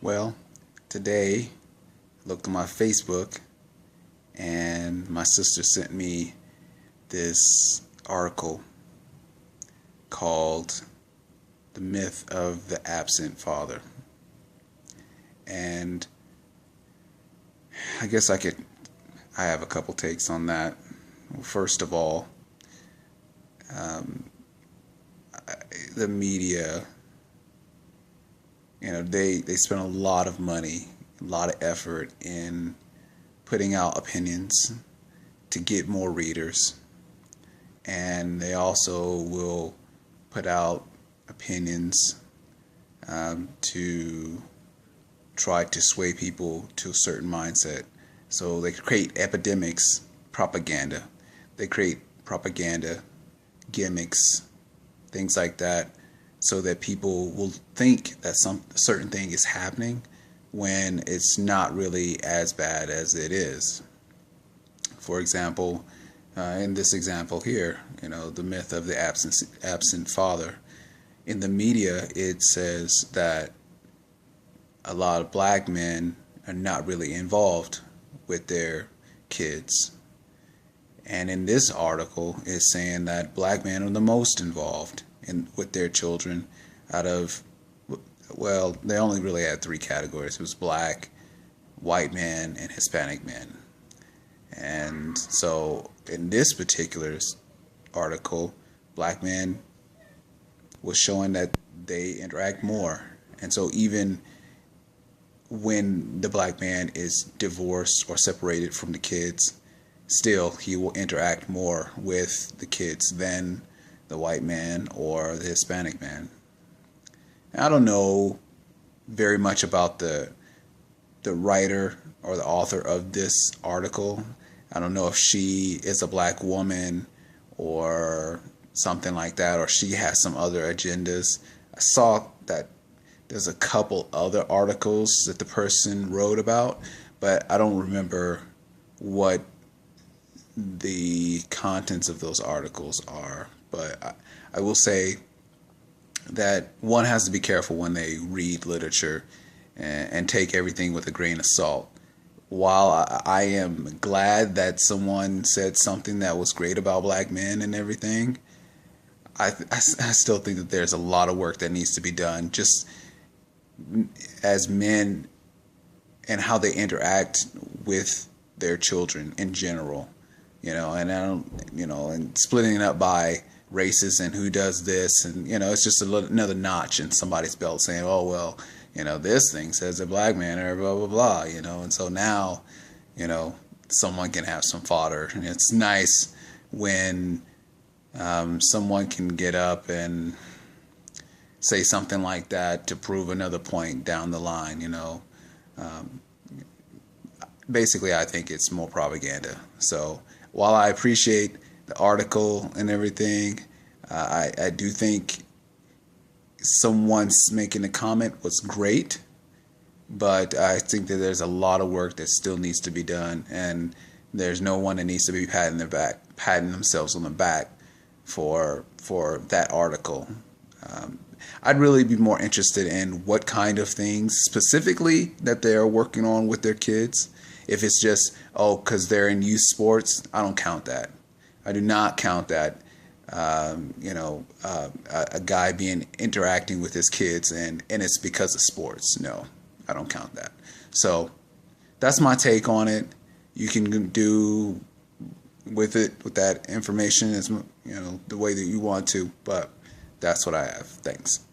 Well, today I looked on my Facebook and my sister sent me this article called The Myth of the Absent Father. And I guess I have a couple takes on that. First of all, the media, they spend a lot of money, a lot of effort in putting out opinions to get more readers. And they also will put out opinions to try to sway people to a certain mindset. So they create epidemics, propaganda. They create propaganda, gimmicks, things like that, so that people will think that some certain thing is happening when it's not really as bad as it is. For example, in this example here, the myth of the absent father. In the media, it says that a lot of black men are not really involved with their kids. And in this article, it's saying that black men are the most involved with their children out of, well, they only really had three categories. It was black, white men, and Hispanic men. And so in this particular article, black men was showing that they interact more. And so even when the black man is divorced or separated from the kids, still he will interact more with the kids than the white man or the Hispanic man. I don't know very much about the writer or the author of this article. I don't know if she is a black woman or something like that, or she has some other agendas. I saw that there's a couple other articles that the person wrote about, but I don't remember what the contents of those articles are. But I will say that one has to be careful when they read literature and take everything with a grain of salt. While I am glad that someone said something that was great about black men and everything, I still think that there's a lot of work that needs to be done just as men and how they interact with their children in general, and I don't, and splitting it up by races and who does this, and it's just another notch in somebody's belt saying, oh well, this thing says a black man or blah blah blah, and so now, someone can have some fodder, and it's nice when someone can get up and say something like that to prove another point down the line. Basically, I think it's more propaganda. So while I appreciate the article and everything, I do think someone's making a comment was great, but I think that there's a lot of work that still needs to be done, and there's no one that needs to be patting themselves on the back for that article. I'd really be more interested in what kind of things specifically that they're working on with their kids. If it's just, because they're in youth sports, I don't count that. I do not count that. A guy interacting with his kids and it's because of sports. No, I don't count that. So that's my take on it. You can do with that information as the way that you want to, but that's what I have. Thanks.